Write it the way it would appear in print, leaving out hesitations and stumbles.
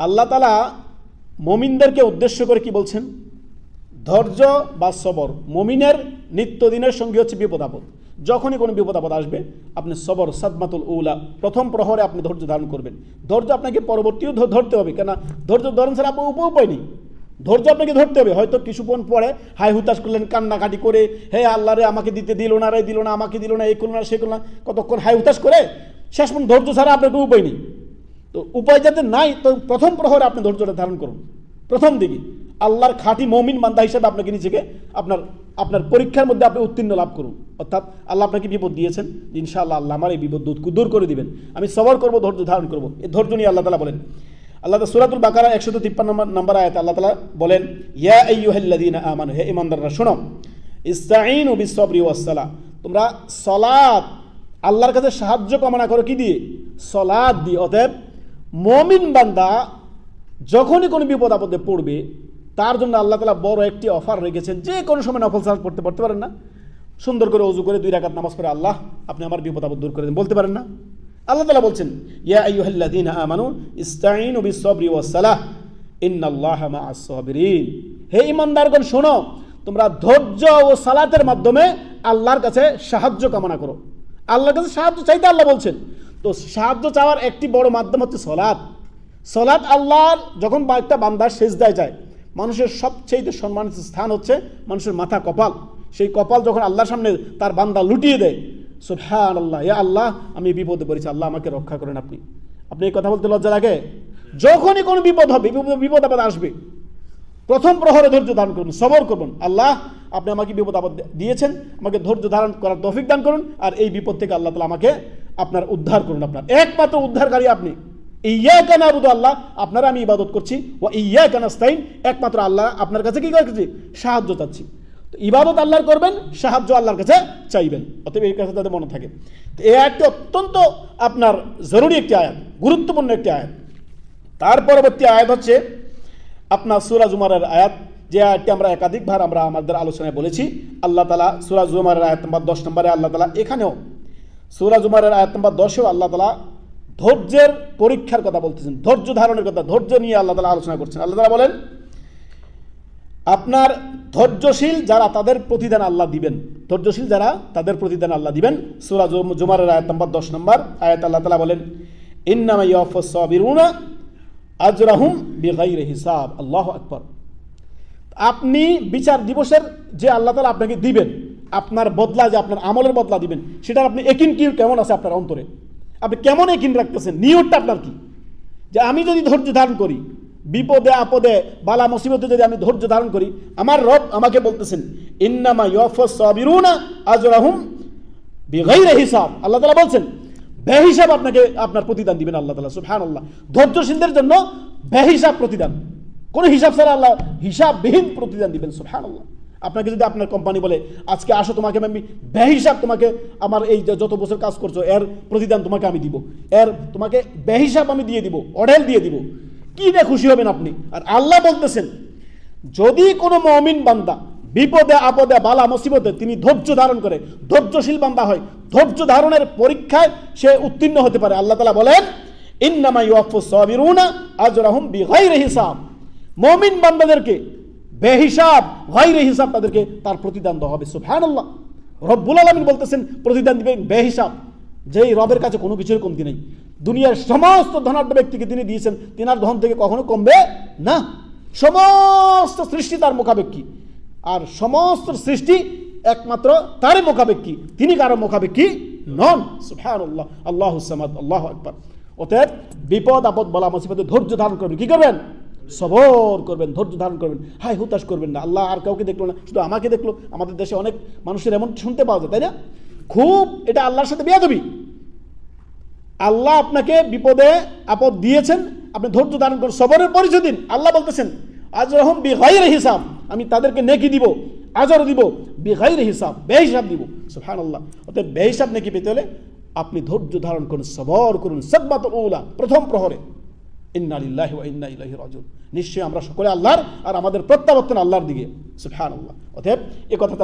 আল্লাহ তাআলা মুমিনদেরকে উদ্দেশ্য করে কি বলছেন? ধৈর্য বা সবর মুমিনের নিত্যদিনের সঙ্গী হচ্ছে বিপদ আপদ। যখনই কোনো বিপদ আপদ আসবে আপনি সবর সাদমাতুল উলা প্রথম প্রহরে আপনি ধৈর্য ধারণ করবেন। ধৈর্য আপনাকে পরবর্তীও ধরতে হবে, কেন ধৈর্য ধরেন ছাড়া আপনার উপায় নেই। ধৈর্য আপনাকে ধরতে হবে। হয়তো কিছুক্ষণ পরে হাই হুতাশ করলেন, কান্নাকাটি করে, হে আল্লাহ রে আমাকে দিতে দিল না, রে দিল না, আমাকে দিল না, এই করল না, সে করল না, কতক্ষণ হাই হুতাশ করে শেষ পর্যন্ত ধৈর্য ছাড়া আপনার কোনো উপায় নেই। তো উপায় যাতে নাই, তো প্রথম প্রহরে আপনি ধৈর্যটা ধারণ করুন। প্রথম দিকে আল্লাহর খাঁটি মুমিন বান্দা হিসেবে আপনাকে নিজেকে আপনার পরীক্ষার মধ্যে আপনি উত্তীর্ণ লাভ করুন। অর্থাৎ আল্লাহ আপনাকে বিপদ দিয়েছেন, ইনশাআল্লাহ আল্লাহ আমার এই বিপদ দূর করে দিবেন, আমি সবর করবো, ধৈর্য ধারণ করবো। এই ধৈর্য নিয়ে আল্লাহ তাআলা বলেন। আল্লাহ সূরাতুল বাকারা 153 নম্বর আয়াতে আল্লাহ তাআলা বলেন, ইয়া আইয়ুহাল্লাযীনা আমানু, হে ঈমানদাররা শোনো, ইসতাঈনু বিস-সাবরি ওয়াস-সালাহ, তোমরা সালাত আল্লাহর কাছে সাহায্য কামনা করো কি দিয়ে? সালাত দিয়ে। অতএব মুমিন বান্দা যখনই কোনো বিপদ আপদে পড়বে তার জন্য আল্লাহ তাআলা বড় একটি অফার রেখেছেন। যে কোনো সময় নফল সালাত পড়তে পারেন না? সুন্দর করে ওযু করে 2 রাকাত নামাজ পড়ে আল্লাহ আপনি আমার বিপদ আপদ দূর করে দেন বলতে পারেন না? আল্লাহ তাআলা বলছেন, ইয়া আইয়ুহাল্লাযীনা আমানু ইসতাঈনু বিস-সাবরি ওয়াস-সালাহ ইন্নাল্লাহা মা'আস সাবিরিন, হে ঈমানদারগণ শোনো, তোমরা ধৈর্য ও সালাতের মাধ্যমে আল্লাহর কাছে সাহায্য কামনা করো। আল্লাহর কাছে সাহায্য চাইতে আল্লাহ বলছেন। তো সাহায্য চাওয়ার একটি বড় মাধ্যম হচ্ছে সালাত। সালাত আল্লাহর যখন একটা বান্দা সিজদায় যায়, মানুষের সবচেয়ে সম্মানিত স্থান হচ্ছে মানুষের মাথা, কপাল। সেই কপাল যখন আল্লাহর সামনে তার বান্দা লুটিয়ে দেয়, সুবহানাল্লাহ, ইয়া আল্লাহ আমি বিপদে পড়েছি, আল্লাহ আমাকে রক্ষা করেন। আপনি এই কথা বলতে লজ্জা লাগে? যখনই কোনো বিপদ হবে, বিপদ আপদ আসবে, প্রথম প্রহরে ধৈর্য ধারণ করুন, সবর করুন। আল্লাহ আপনি আমাকে বিপদ আপদ দিয়েছেন, আমাকে ধৈর্য ধারণ করার তৌফিক দান করুন, আর এই বিপদ থেকে আল্লাহ তাআলা আমাকে আপনার উদ্ধার করুন। আপনার একমাত্র উদ্ধারকারী আপনি। ইয়্যাকা না'বুদু, আল্লাহ আপনারা আমি ইবাদত করছি, ওয়া ইয়্যাকা নাস্তাইন, একমাত্র আল্লাহ আপনার কাছে কি করছি? সাহায্য চাচ্ছি। তো ইবাদত আল্লাহর করবেন, সাহায্য আল্লাহর কাছে চাইবেন। অতএব এই কথা তাদের মনে থাকে। তো এই আয়াতটি অত্যন্ত আপনার জরুরি একটি আয়াত, গুরুত্বপূর্ণ একটি আয়াত। তার পরবর্তী আয়াত হচ্ছে আপনার সূরা জুমারের আয়াত, যে আয়াতটি আমরা একাধিকবার আমাদের আলোচনায় বলেছি। আল্লাহ তাআলা সূরা জুমারের আয়াত নম্বর 10 নম্বরে আল্লাহ তাআলা এখানেও সূরা জুমারের আয়াত নম্বর 10এও আল্লাহ তাআলা ধৈর্যের পরীক্ষার কথা বলতেছেন, ধৈর্য ধারণের কথা, ধৈর্য নিয়ে আল্লাহ তাআলা আলোচনা করছেন। আল্লাহ তাআলা বলেন, আপনার ধৈর্যশীল যারা তাদের প্রতিদান আল্লাহ দিবেন, ধৈর্যশীল যারা তাদের প্রতিদান আল্লাহ দিবেন। সূরা জুমারের আয়াত নম্বর 10 নম্বর আয়াত আল্লাহ তাআলা বলেন, ইন্নামা ইয়াওয়াফাস সাবিরুনা আজরাহুম বিগাইরি হিসাব। আল্লাহু আকবার। আপনি বিচার দিবসের যে আল্লাহ তাআলা আপনাকে দিবেন, আপনার বদলা, যে আপনার আমলের বদলা দিবেন, সেটার আপনি একিন কি কেমন আছে আপনার অন্তরে? আপনি কেমন একিন রাখতেছেন? নিয়তটা আপনার কি? যে আমি যদি ধৈর্য ধারণ করি, বিপদে আপদে বালা মুসিবতে যদি আমি ধৈর্য ধারণ করি, আমার রব আমাকে বলতেছেন ইন্নামা ইয়াওয়াফাস সাবিরুনা আজরাহুম বিগাইরি হিসাব। আল্লাহ তাআলা বলছেন বেহিসাব আপনার প্রতিদান দিবেন আল্লাহ তাআলা। সুবহানাল্লাহ। ধৈর্যশীলদের জন্য বেহিসাব প্রতিদান, কোন হিসাব ছাড়া আল্লাহ হিসাববিহীন প্রতিদান দিবেন। সুবহানাল্লাহ। আপনাকে যদি আপনার কোম্পানি বলে আজকে আসো, তোমাকে আমি বেহিসাব, তোমাকে আমার এই যত বছর কাজ করছো এর প্রতিদান তোমাকে আমি দিব, এর তোমাকে বেহিসাব আমি দিয়ে দিব, অঢেল দিয়ে দিব, কি না খুশি হবেন আপনি? আর আল্লাহ বলতেছেন যদি কোনো মুমিন বান্দা বিপদে আপদে বালা মুসিবতে তিনি ধৈর্য ধারণ করে, ধৈর্যশীল বান্দা হয়, ধৈর্য ধারণের পরীক্ষায় সে উত্তীর্ণ হতে পারে, আল্লাহ তাআলা বলেন ইন্নামা ইয়াওয়াফাস সাবিরুনা আজরাহুম বিগাইরি হিসাব। মুমিন বান্দাদেরকে বেহিসাব, গায়রে হিসাব তাদেরকে তার প্রতিদান দেওয়া হবে। সুবহানাল্লাহ। রব্বুল আলামিন বলতেছেন প্রতিদান দিবেন বেহিসাব, যেই রবের কাছে কোনো কিছুর কমতি নেই। দুনিয়ার সমস্ত ধনাঢ্য ব্যক্তিকে তিনি দিয়েছেন, তিনার ধন থেকে কখনো কমবে না। সমস্ত সৃষ্টি তার মুখাপেক্ষী, আর সমস্ত সৃষ্টি একমাত্র তারই মুখাপেক্ষী, তিনি কারো মুখাপেক্ষী নন। সুবহানাল্লাহ। আল্লাহুস সামাদ। আল্লাহু আকবার। অতএব বিপদ আপদ বলা মুসিবতে ধৈর্য ধারণ করবেন। কি করবেন? সবর করবেন, ধৈর্য ধারণ করবেন, হাই হুতাশ করবেন না। আল্লাহ আর কাউকে দেখলো না, শুধু আমাকে দেখলো। আমাদের দেশে অনেক মানুষের এমন শুনতে পাওয়া যায়, তাই না? খুব এটা আল্লাহর সাথে বেয়াদবি। আল্লাহ আপনাকে বিপদে আপদ দিয়েছেন, আপনি ধৈর্য ধারণ করুন, সবরের পরিচয় দিন। আল্লাহ বলতেছেন আজরাহুম বিগাইরি হিসাব, আমি তাদেরকে নেকি দিব, আজর দিব, বিগাইরি হিসাব, বেহিসাব দিব। সুবহানাল্লাহ। অতএব বেহিসাব নেকি পেতে হলে আপনি ধৈর্য ধারণ করুন, সবর করুন। সাদমাতুল উলা, প্রথম প্রহরে। ইন্না লিল্লাহি ওয়া ইন্না ইলাইহি রাজিউন। নিশ্চয়ই আমরা সকলে আল্লাহর, আর আমাদের প্রত্যাবর্তন আল্লাহর দিকে। সুবহানাল্লাহ। অতএব এই কথাটা